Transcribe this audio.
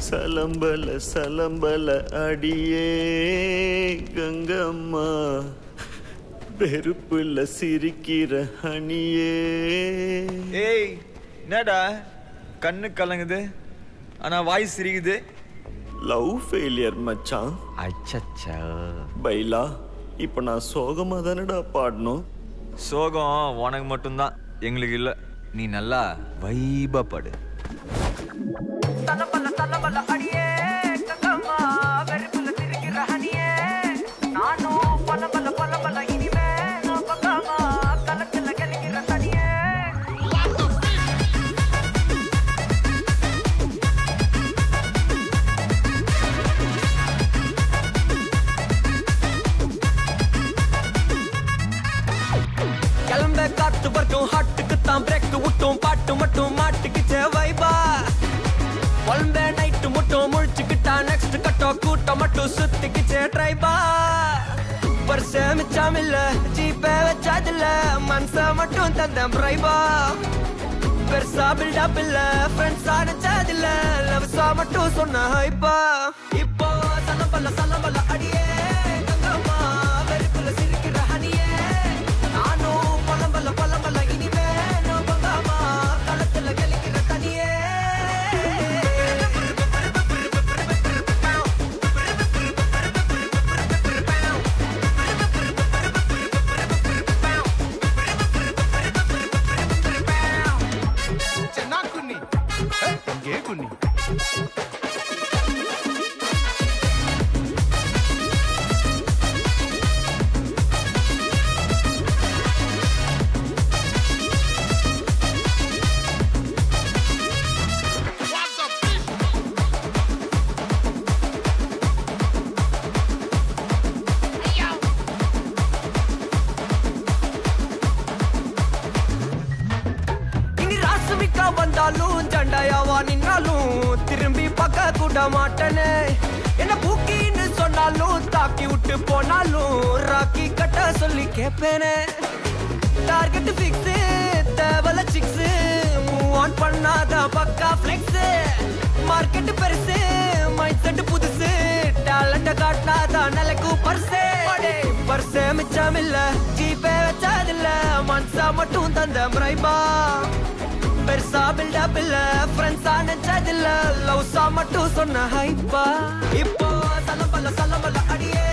சலம்பல சலம்பல அடியே கங்கம்மா வெறுப்புல சிரிக்கிற ஹனியே. ஏய் என்னடா கண்ணு கலங்குது ஆனா வாய் சிரிக்குது? லவ் ஃபெயிலியர் மச்சான். அச்சச்சா பைலா இப்ப நான் சோகமா தானடா பாடணும். சோகம் உனக்கு மட்டும்தான், எங்களுக்கு இல்ல. நீ நல்லா வைபா பாடு. தலபல தலபல அடியே கங்கம்மா வெறுப்புல சிரிக்கிற ஹனியே. நானும் பலபல பலபல இனிமே நான் பக்காமா கலத்துல கலிக்கிற தனியே. கிளம்ப காத்து வரைக்கும் ஹாட்டுக்கு தான் பிரேக் விட்டும் பாட்டு மட்டும் மாட்டுக்குச்சே வைபா. ஒன்பே நைட்டு மட்டும் முழிச்சுக்கிட்டா நெக்ஸ்ட் கட்டோ கூட்டம் மட்டும் சுத்திக்கிச்சே ட்ரைபா. பர்சே மிச்சம் இல்ல ஜீப்பே வச்சாதில்ல மனச மட்டும் தந்தேன் பிரைபா. பெருசா பில்டப் இல்ல ஃப்ரெண்ட்ஸா நினைச்சதில்ல லவ்ஸா மட்டும் சொன்ன ஹைப்பா. இப்போ சலம்பல அடியே கங்கம்மா வெறுப்புல சிரிக்கிற ஹனியே. நானும் பலம்பல இனிமே நான் பங்காமா களத்துல கலிக்கிற தனியே. வந்தாலும் ஜண்டாயாவா நின்னாலும் திரும்பி பார்க்க கூட மாட்டனே. என்ன பூக்கின்னு சொன்னாலும் தாக்கி விட்டு போனாலும் ராக்கி கட்ட சொல்லி கேட்பேனே. டார்கெட் ஃபிக்ஸ் தேவல சிக்ஸ் மூவ் ஆன் பண்ணாத பக்கா ஃபிளெக்ஸ். மார்க்கெட் பெருசு மைண்ட் செட் புதுசு டேலண்ட காட்டாத நிலைக்கு பர்சே. பர்சே மிச்சம் இல்ல ஜீப்பே வச்சதில்ல மனசா மட்டும் தந்த பிரைபா. பெருசா பில்டப் இல்ல ஃப்ரெண்ட்ஸா நினைச்சதில்ல லவ்ஸா மட்டும் சொன்ன ஹைப்பா. இப்போ சலம்பல அடியே